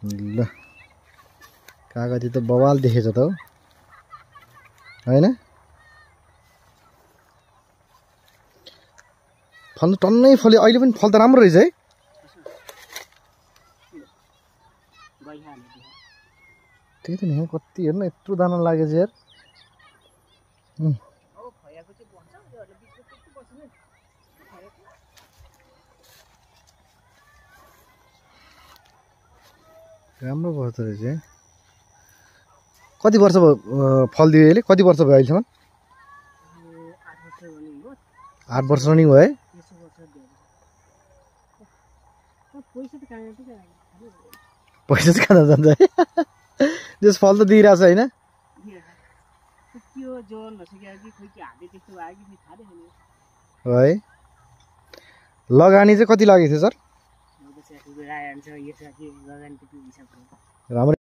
ल कागती त बवाल देखेछ त हैन फल टन्नै फल्यो अहिले पनि फल त राम्रो रहेछ है त्यही त नि कति हेर्न यत्रो दाना लागेछ यार राम्रो भयो त रहेछ कति वर्ष भयो फल दियो यसले कति वर्ष भयो अहिलेसम्म 8 वर्ष रनिङ भयो है पैसा चाहिँ कहाँ जान्छ है त्यस फल त दिइरहेछ हैन है लगानी चाहिँ कति लागेको थियो सर राम्रो